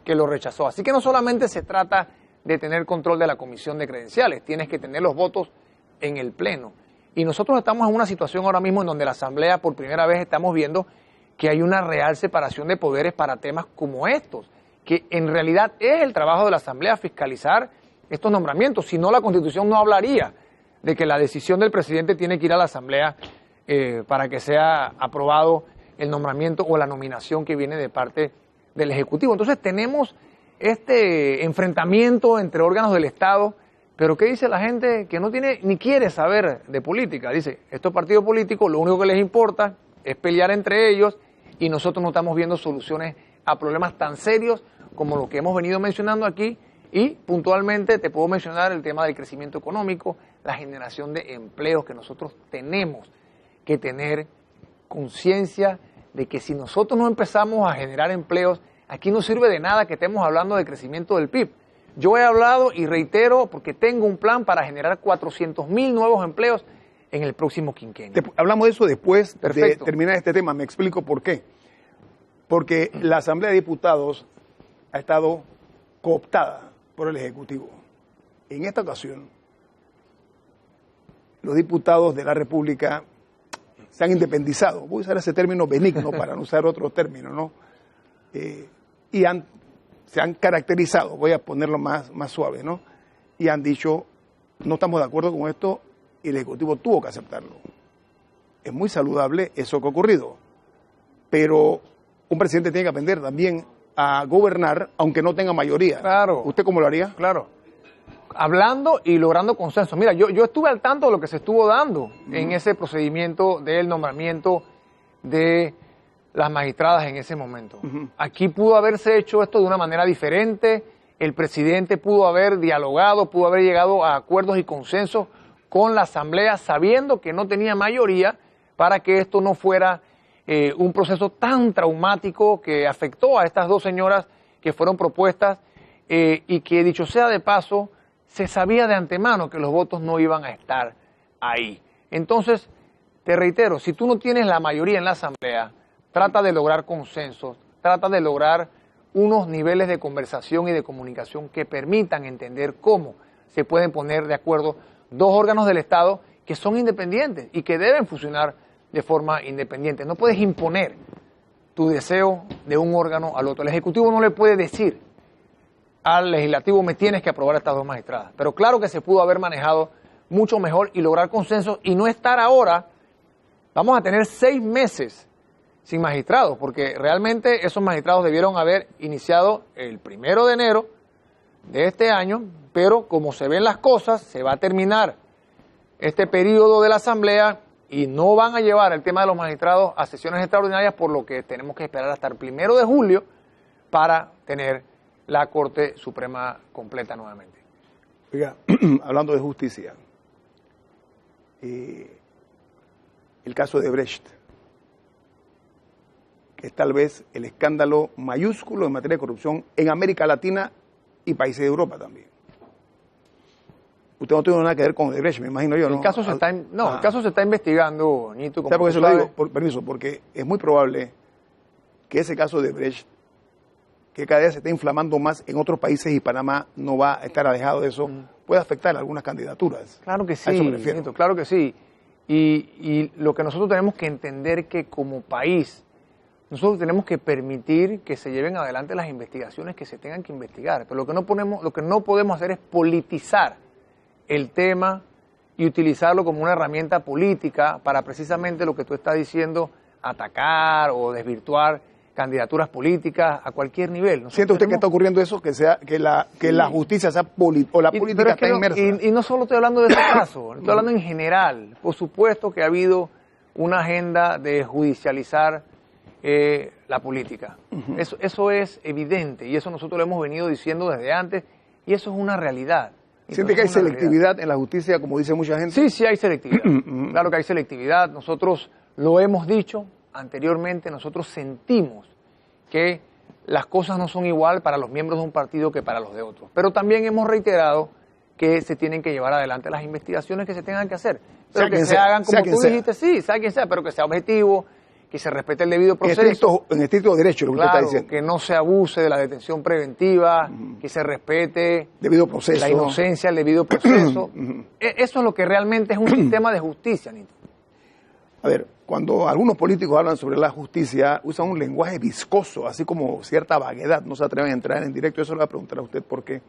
que lo rechazó. Así que no solamente se trata de tener control de la comisión de credenciales, tienes que tener los votos en el Pleno. Y nosotros estamos en una situación ahora mismo en donde la Asamblea por primera vez estamos viendo que hay una real separación de poderes para temas como estos, que en realidad es el trabajo de la Asamblea fiscalizar estos nombramientos. Si no, la Constitución no hablaría de que la decisión del presidente tiene que ir a la Asamblea para que sea aprobado el nombramiento o la nominación que viene de parte del Ejecutivo. Entonces tenemos este enfrentamiento entre órganos del Estado. Pero ¿qué dice la gente que no tiene ni quiere saber de política? Dice, estos partidos políticos lo único que les importa es pelear entre ellos y nosotros no estamos viendo soluciones a problemas tan serios como lo que hemos venido mencionando aquí, y puntualmente te puedo mencionar el tema del crecimiento económico, la generación de empleos, que nosotros tenemos que tener conciencia de que si nosotros no empezamos a generar empleos, aquí no sirve de nada que estemos hablando de crecimiento del PIB. Yo he hablado y reitero porque tengo un plan para generar 400,000 nuevos empleos en el próximo quinquenio. Hablamos de eso después Perfecto. de terminar este tema. Me explico por qué. Porque la Asamblea de Diputados ha estado cooptada por el Ejecutivo. En esta ocasión, los diputados de la República se han independizado. Voy a usar ese término benigno para no usar otro término, ¿no? Y se han caracterizado, voy a ponerlo más suave, ¿no? Y han dicho, no estamos de acuerdo con esto, y el Ejecutivo tuvo que aceptarlo. Es muy saludable eso que ha ocurrido, pero un presidente tiene que aprender también a gobernar, aunque no tenga mayoría. Claro. ¿Usted cómo lo haría? Claro. Hablando y logrando consenso. Mira, yo estuve al tanto de lo que se estuvo dando en ese procedimiento del nombramiento de las magistradas en ese momento. Aquí pudo haberse hecho esto de una manera diferente, el presidente pudo haber dialogado, pudo haber llegado a acuerdos y consensos con la Asamblea, sabiendo que no tenía mayoría para que esto no fuera un proceso tan traumático que afectó a estas 2 señoras que fueron propuestas y que, dicho sea de paso, se sabía de antemano que los votos no iban a estar ahí. Entonces, te reitero, si tú no tienes la mayoría en la Asamblea, trata de lograr consensos, trata de lograr unos niveles de conversación y de comunicación que permitan entender cómo se pueden poner de acuerdo 2 órganos del Estado que son independientes y que deben funcionar de forma independiente. No puedes imponer tu deseo de un órgano al otro. El Ejecutivo no le puede decir al Legislativo, me tienes que aprobar estas 2 magistradas. Pero claro que se pudo haber manejado mucho mejor y lograr consensos y no estar ahora, vamos a tener 6 meses sin magistrados, porque realmente esos magistrados debieron haber iniciado el 1 de enero de este año, pero como se ven las cosas, se va a terminar este periodo de la Asamblea y no van a llevar el tema de los magistrados a sesiones extraordinarias, por lo que tenemos que esperar hasta el 1 de julio para tener la Corte Suprema completa nuevamente. Oiga, hablando de justicia, el caso de Brecht, que es tal vez el escándalo mayúsculo en materia de corrupción en América Latina y países de Europa también. Usted no tiene nada que ver con Brecht, me imagino yo, ¿no? El caso se está investigando, Ñito. ¿Sabe por qué se lo digo? Permiso, porque es muy probable que ese caso de Brecht, que cada día se está inflamando más en otros países y Panamá no va a estar alejado de eso, puede afectar algunas candidaturas. Claro que A eso me sí, refiero. Nito, claro que sí. Y lo que nosotros tenemos que entender que como país, nosotros tenemos que permitir que se lleven adelante las investigaciones que se tengan que investigar. Pero lo que no podemos hacer es politizar el tema y utilizarlo como una herramienta política para precisamente lo que tú estás diciendo, atacar o desvirtuar candidaturas políticas a cualquier nivel. Nosotros ¿Siente usted que tenemos- está ocurriendo eso? Que la justicia sea o la política pero es que está no- inmersa. y no solo estoy hablando de ese caso, estoy hablando en general. Por supuesto que ha habido una agenda de judicializar la política. Eso es evidente y eso nosotros lo hemos venido diciendo desde antes y eso es una realidad. ¿Siente que hay Eso es una realidad. selectividad en la justicia, como dice mucha gente? Sí, sí hay selectividad. Claro que hay selectividad. Nosotros lo hemos dicho anteriormente, nosotros sentimos que las cosas no son igual para los miembros de un partido que para los de otros. Pero también hemos reiterado que se tienen que llevar adelante las investigaciones que se tengan que hacer. Pero Sea que quien se sea, hagan sea como quien tú sea. dijiste, sí, sea quien sea, pero que sea objetivo, que se respete el debido En proceso. estricto derecho, lo que usted Claro, está diciendo. que no se abuse de la detención preventiva, que se respete Debido proceso. la inocencia, el debido proceso. Eso es lo que realmente es un sistema de justicia, Nito. A ver, cuando algunos políticos hablan sobre la justicia, usan un lenguaje viscoso, así como cierta vaguedad, no se atreven a entrar en directo. Eso le voy a preguntar a usted porque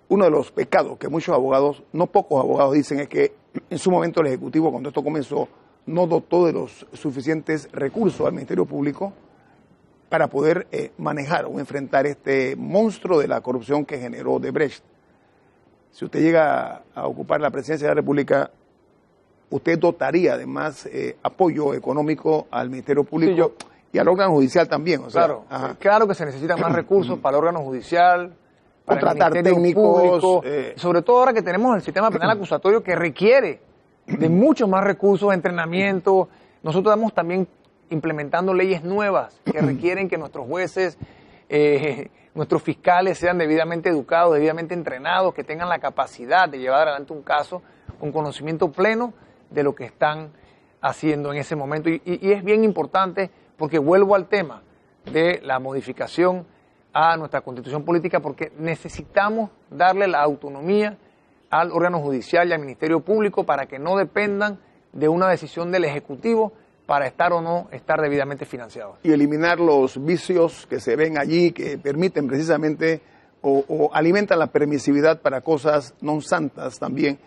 uno de los pecados que muchos abogados, no pocos abogados, dicen es que en su momento el Ejecutivo, cuando esto comenzó, no dotó de los suficientes recursos al Ministerio Público para poder manejar o enfrentar este monstruo de la corrupción que generó Odebrecht. Si usted llega a ocupar la presidencia de la República, usted dotaría de más apoyo económico al Ministerio Público Sí, yo- y al órgano judicial también. O sea, Claro, ajá. claro que se necesitan más recursos para el órgano judicial, para Contratar el Ministerio técnicos, Público, sobre todo ahora que tenemos el sistema penal acusatorio que requiere de muchos más recursos, entrenamiento. Nosotros estamos también implementando leyes nuevas que requieren que nuestros jueces, nuestros fiscales sean debidamente educados, debidamente entrenados, que tengan la capacidad de llevar adelante un caso con conocimiento pleno de lo que están haciendo en ese momento. Y es bien importante porque vuelvo al tema de la modificación a nuestra constitución política porque necesitamos darle la autonomía al órgano judicial y al Ministerio Público para que no dependan de una decisión del Ejecutivo para estar o no estar debidamente financiados. Y eliminar los vicios que se ven allí, que permiten precisamente o alimentan la permisividad para cosas no santas también.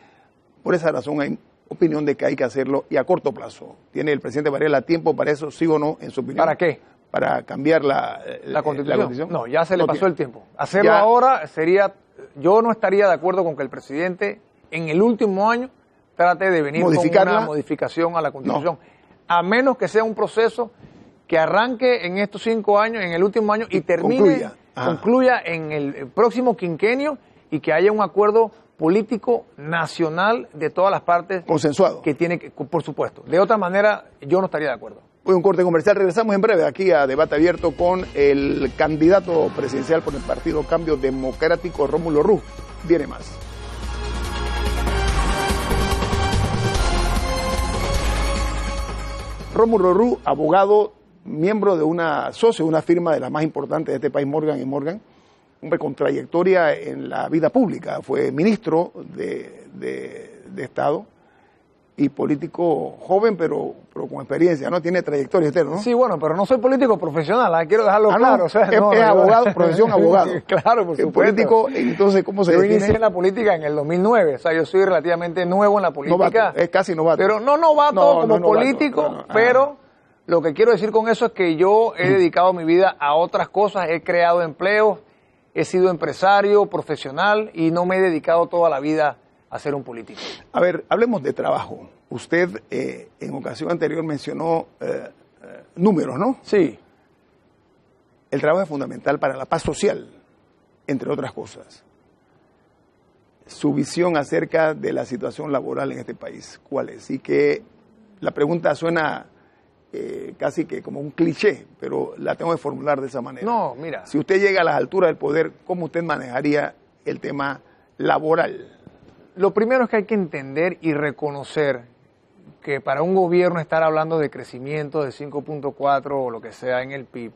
Por esa razón hay opinión de que hay que hacerlo y a corto plazo. ¿Tiene el presidente Varela tiempo para eso, sí o no, en su opinión? ¿Para qué? Para cambiar la Constitución. No, ya se le No pasó tiene. el tiempo. Hacerlo Ya- ahora sería, yo no estaría de acuerdo con que el presidente en el último año trate de venir con ¿Modificarla? una modificación a la Constitución. A menos que sea un proceso que arranque en estos 5 años, en el último año y termine, concluya. Ajá. concluya en el próximo quinquenio y que haya un acuerdo político nacional de todas las partes Consensuado. que tiene que, por supuesto. De otra manera, yo no estaría de acuerdo. Hoy un corte comercial. Regresamos en breve aquí a Debate Abierto con el candidato presidencial por el Partido Cambio Democrático, Rómulo Ruz. Viene más. Rómulo Ruz, abogado, miembro de socio de una firma de las más importantes de este país, Morgan & Morgan, hombre con trayectoria en la vida pública, fue ministro de Estado y político joven, pero con experiencia, ¿no? Tiene trayectoria usted, ¿no? Sí, bueno, pero no soy político profesional, quiero dejarlo Ah, no, claro. O sea, es no, abogado, profesión abogado. Claro, por El supuesto. político, entonces, ¿cómo se Yo define? inicié en la política en el 2009, o sea, yo soy relativamente nuevo en la política. Novato, es casi novato. Pero no novato No, como no novato, político, no. pero lo que quiero decir con eso es que yo he dedicado mi vida a otras cosas, he creado empleos, he sido empresario, profesional y no me he dedicado toda la vida a ser un político. A ver, hablemos de trabajo. Usted en ocasión anterior mencionó números, ¿no? Sí, El trabajo es fundamental para la paz social, entre otras cosas. Su visión acerca de la situación laboral en este país, ¿cuál es? Y que la pregunta suena casi que como un cliché, pero la tengo que formular de esa manera. no, mira. Si usted llega a las alturas del poder, ¿cómo usted manejaría el tema laboral? Lo primero es que hay que entender y reconocer que para un gobierno estar hablando de crecimiento de 5.4 o lo que sea en el PIB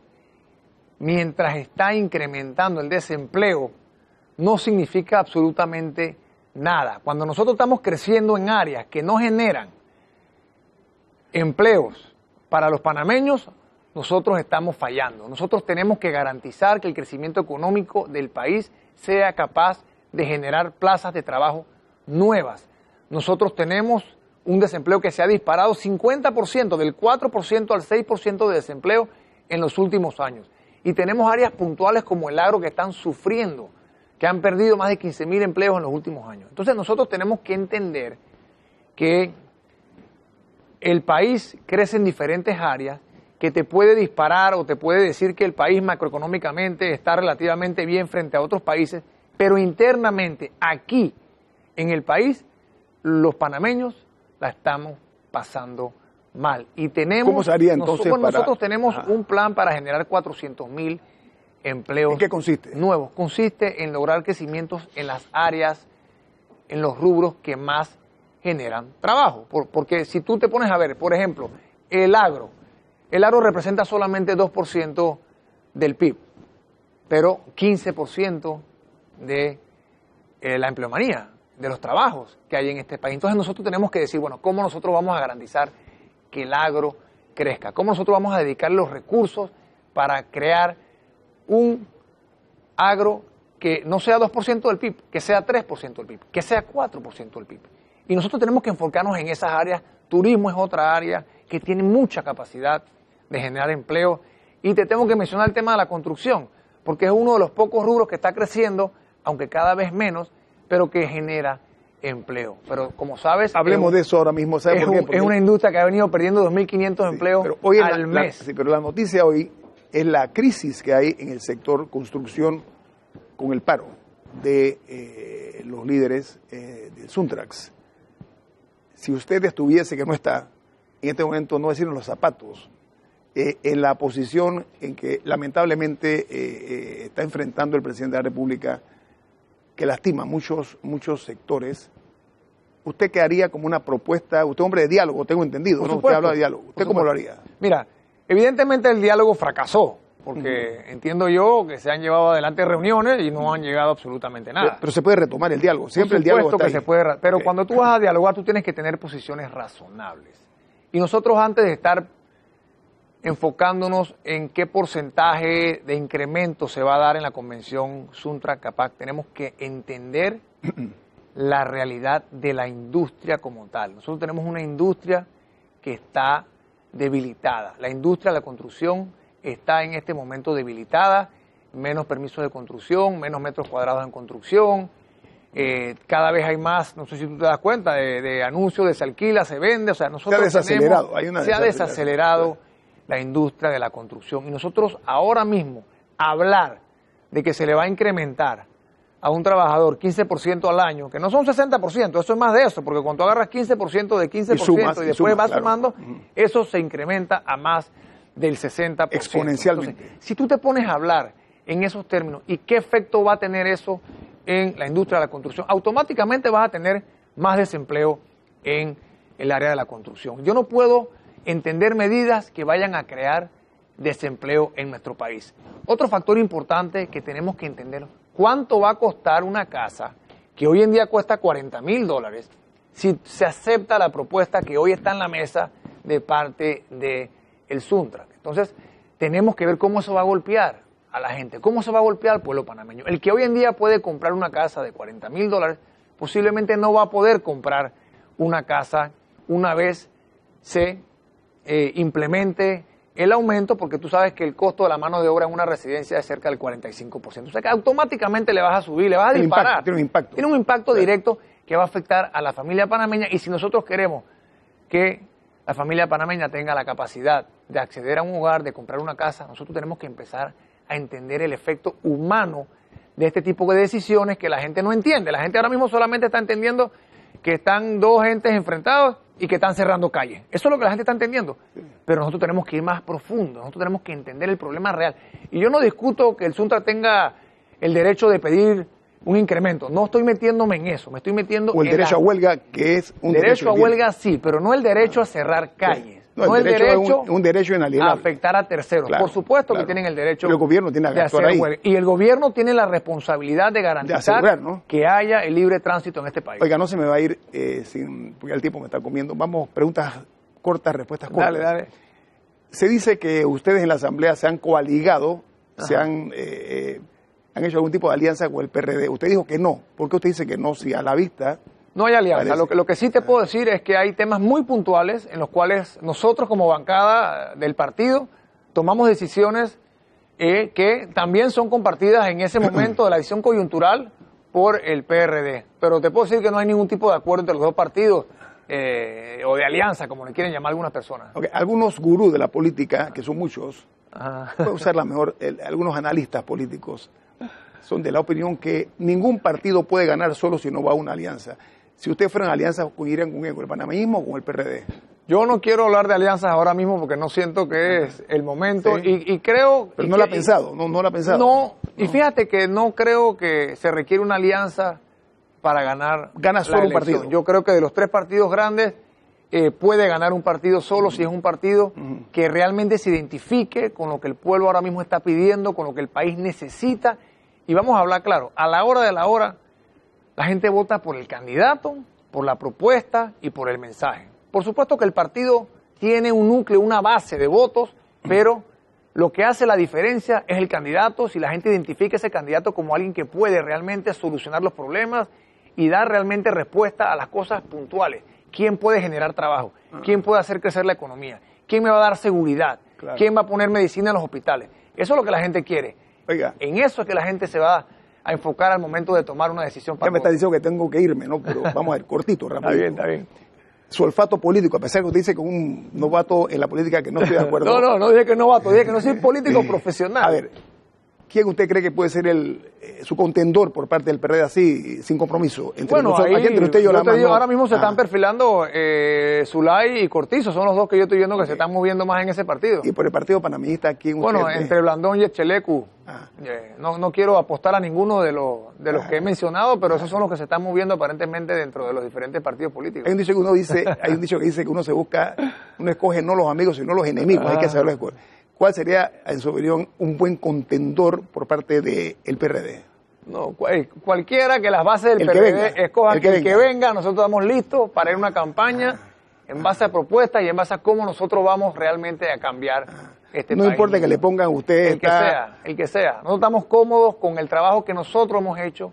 mientras está incrementando el desempleo, no significa absolutamente nada. Cuando nosotros estamos creciendo en áreas que no generan empleos para los panameños, nosotros estamos fallando. Nosotros tenemos que garantizar que el crecimiento económico del país sea capaz de generar plazas de trabajo nuevas. Nosotros tenemos un desempleo que se ha disparado 50%, del 4% al 6% de desempleo en los últimos años. Y tenemos áreas puntuales como el agro que están sufriendo, que han perdido más de 15.000 empleos en los últimos años. Entonces nosotros tenemos que entender que el país crece en diferentes áreas, que te puede disparar o te puede decir que el país macroeconómicamente está relativamente bien frente a otros países, pero internamente aquí en el país los panameños la estamos pasando mal. Y tenemos, ¿cómo se haría entonces nosotros tenemos un plan para generar 400.000 empleos. ¿En qué consiste? Nuevos. Consiste en lograr crecimientos en las áreas, en los rubros que más generan trabajo. Porque si tú te pones a ver, por ejemplo, el agro representa solamente 2% del PIB, pero 15% de la empleomanía, de los trabajos que hay en este país. Entonces nosotros tenemos que decir, bueno, ¿cómo nosotros vamos a garantizar que el agro crezca? ¿Cómo nosotros vamos a dedicar los recursos para crear un agro que no sea 2% del PIB, que sea 3% del PIB, que sea 4% del PIB? Y nosotros tenemos que enfocarnos en esas áreas. Turismo es otra área que tiene mucha capacidad de generar empleo. Y te tengo que mencionar el tema de la construcción, porque es uno de los pocos rubros que está creciendo, aunque cada vez menos, pero que genera empleo. Pero como sabes... Hablemos de eso ahora mismo. ¿Sabe por qué? Porque es una industria que ha venido perdiendo 2.500 empleos pero hoy al mes. Pero la noticia hoy es la crisis que hay en el sector construcción con el paro de los líderes del Suntrax. Si usted estuviese, que no está, en este momento no decir en los zapatos, en la posición en que lamentablemente está enfrentando el presidente de la República, que lastima muchos sectores, ¿usted qué haría como una propuesta? Usted es hombre de diálogo, tengo entendido, ¿no? Usted habla de diálogo. ¿Usted cómo lo haría? Mira, evidentemente el diálogo fracasó, porque entiendo yo que se han llevado adelante reuniones y no han llegado absolutamente nada. Pero se puede retomar el diálogo, siempre el diálogo está que ahí. Se puede, pero cuando tú vas a dialogar, tú tienes que tener posiciones razonables. Y nosotros, antes de estar enfocándonos en qué porcentaje de incremento se va a dar en la convención Suntrac-Capac, tenemos que entender la realidad de la industria como tal. Nosotros tenemos una industria que está debilitada. La industria de la construcción está en este momento debilitada, menos permisos de construcción, menos metros cuadrados en construcción, cada vez hay más, no sé si tú te das cuenta, de anuncios de se alquila, se vende, o sea, nosotros se ha desacelerado la industria de la construcción. Y nosotros ahora mismo hablar de que se le va a incrementar a un trabajador 15% al año, que no son 60%, eso es más de eso, porque cuando tú agarras 15% de 15% y después vas sumando, eso se incrementa a más del 60%. Exponencialmente. Entonces, si tú te pones a hablar en esos términos y qué efecto va a tener eso en la industria de la construcción, automáticamente vas a tener más desempleo en el área de la construcción. Yo no puedo entender medidas que vayan a crear desempleo en nuestro país. Otro factor importante que tenemos que entender, ¿cuánto va a costar una casa que hoy en día cuesta $40.000 si se acepta la propuesta que hoy está en la mesa de parte del Suntrac? Entonces, tenemos que ver cómo eso va a golpear a la gente, cómo se va a golpear al pueblo panameño. El que hoy en día puede comprar una casa de $40.000 posiblemente no va a poder comprar una casa una vez se implemente el aumento, porque tú sabes que el costo de la mano de obra en una residencia es cerca del 45%. O sea que automáticamente le vas a subir, le vas a disparar. Tiene un impacto. Tiene un impacto directo que va a afectar a la familia panameña, y si nosotros queremos que la familia panameña tenga la capacidad de acceder a un hogar, de comprar una casa, nosotros tenemos que empezar a entender el efecto humano de este tipo de decisiones que la gente no entiende. La gente ahora mismo solamente está entendiendo que están dos entes enfrentados y que están cerrando calles. Eso es lo que la gente está entendiendo. Pero nosotros tenemos que ir más profundo, nosotros tenemos que entender el problema real. Y yo no discuto que el Suntrac tenga el derecho de pedir un incremento. No estoy metiéndome en eso, me estoy metiendo o el derecho a huelga, que es un derecho a huelga, sí, pero no el derecho a cerrar calles. No el derecho es un derecho a inalienable. afectar a terceros. Claro, Por supuesto claro. que tienen el derecho Pero el gobierno tiene que de actuar hacer ahí. huelga. Y el gobierno tiene la responsabilidad de garantizar asegurar, ¿no? que haya el libre tránsito en este país. Oiga, no se me va a ir porque el tiempo me está comiendo. Vamos, preguntas cortas, respuestas cortas. Dale, dale. Se dice que ustedes en la Asamblea se han coaligado, han hecho algún tipo de alianza con el PRD. Usted dijo que no. ¿Por qué usted dice que no? Si a la vista... No hay alianza. Parece. Lo que sí te puedo decir es que hay temas muy puntuales en los cuales nosotros como bancada del partido tomamos decisiones que también son compartidas en ese momento de la decisión coyuntural por el PRD. Pero te puedo decir que no hay ningún tipo de acuerdo entre los dos partidos o de alianza, como le quieren llamar algunas personas. Okay. Algunos gurús de la política, que son muchos, Ajá. voy a usar la mejor, algunos analistas políticos son de la opinión que ningún partido puede ganar solo si no va a una alianza. Si ustedes fueran alianza, ¿irían con el panameñismo o con el PRD? Yo no quiero hablar de alianzas ahora mismo porque no siento que es el momento Sí. y creo... Pero no lo ha pensado, no lo ha pensado. No, y fíjate que no creo que se requiere una alianza para ganar Gana solo la un elección. partido. Yo creo que de los tres partidos grandes puede ganar un partido solo si es un partido que realmente se identifique con lo que el pueblo ahora mismo está pidiendo, con lo que el país necesita. Y vamos a hablar claro, a la hora de la hora, la gente vota por el candidato, por la propuesta y por el mensaje. Por supuesto que el partido tiene un núcleo, una base de votos, pero lo que hace la diferencia es el candidato, si la gente identifica ese candidato como alguien que puede realmente solucionar los problemas y dar realmente respuesta a las cosas puntuales. ¿Quién puede generar trabajo? ¿Quién puede hacer crecer la economía? ¿Quién me va a dar seguridad? Claro. ¿Quién va a poner medicina en los hospitales? Eso es lo que la gente quiere. Oiga, En eso es que la gente se va a enfocar al momento de tomar una decisión. ya me está diciendo que tengo que irme, ¿no? Pero vamos a ver, cortito, rápido. Está bien. Su olfato político, a pesar que usted dice que un novato en la política que no estoy de acuerdo. No dije que no vato, dije que no soy político profesional. A ver, ¿quién usted cree que puede ser su contendor por parte del PRD así, sin compromiso? Entre nosotros, aquí entre usted y yo, yo la te mano. digo, ahora mismo se están perfilando Zulay y Cortizo, son los dos que yo estoy viendo que se están moviendo más en ese partido. Y por el partido panameñista, ¿quién Bueno, usted entre Blandón y Echelecu, Ah. no quiero apostar a ninguno de los que he mencionado, pero esos son los que se están moviendo aparentemente dentro de los diferentes partidos políticos. Hay un dicho que dice que uno escoge no los amigos, sino los enemigos, hay que saberlo escoger. ¿Cuál sería, en su opinión, un buen contendor por parte del PRD? No, cualquiera que las bases del El que PRD venga, escojan el que que el que venga. venga, nosotros estamos listos para ir a una campaña en base a propuestas y en base a cómo nosotros vamos realmente a cambiar este No país. importa que le pongan usted. El que sea. Nosotros estamos cómodos con el trabajo que nosotros hemos hecho,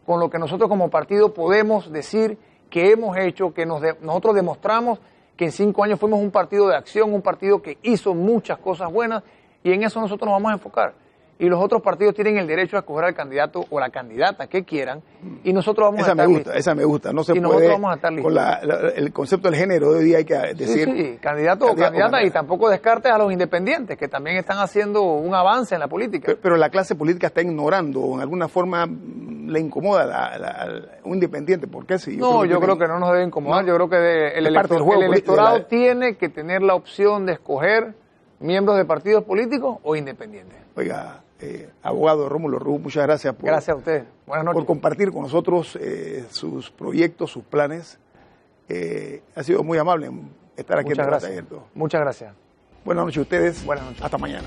con lo que nosotros como partido podemos decir que hemos hecho, que nosotros demostramos que en 5 años fuimos un partido de acción, un partido que hizo muchas cosas buenas y en eso nosotros nos vamos a enfocar. Y los otros partidos tienen el derecho a escoger al candidato o la candidata que quieran y nosotros vamos a estar listos. Esa me gusta. No se Y puede, nosotros vamos a estar listos. con el concepto del género de hoy día hay que decir... Sí, candidato o candidata y tampoco descartes a los independientes que también están haciendo un avance en la política. Pero la clase política está ignorando o en alguna forma le incomoda un independiente. ¿Por qué? Si Yo creo que no nos debe incomodar. Yo creo que el electorado tiene que tener la opción de escoger miembros de partidos políticos o independientes. Oiga, abogado Rómulo Ruz, muchas gracias Gracias a usted. Buenas noches. por compartir con nosotros sus proyectos, sus planes. Ha sido muy amable estar aquí en Muchas el gracias. Abierto. Muchas gracias. Buenas noches a ustedes. Buenas noches. Hasta mañana.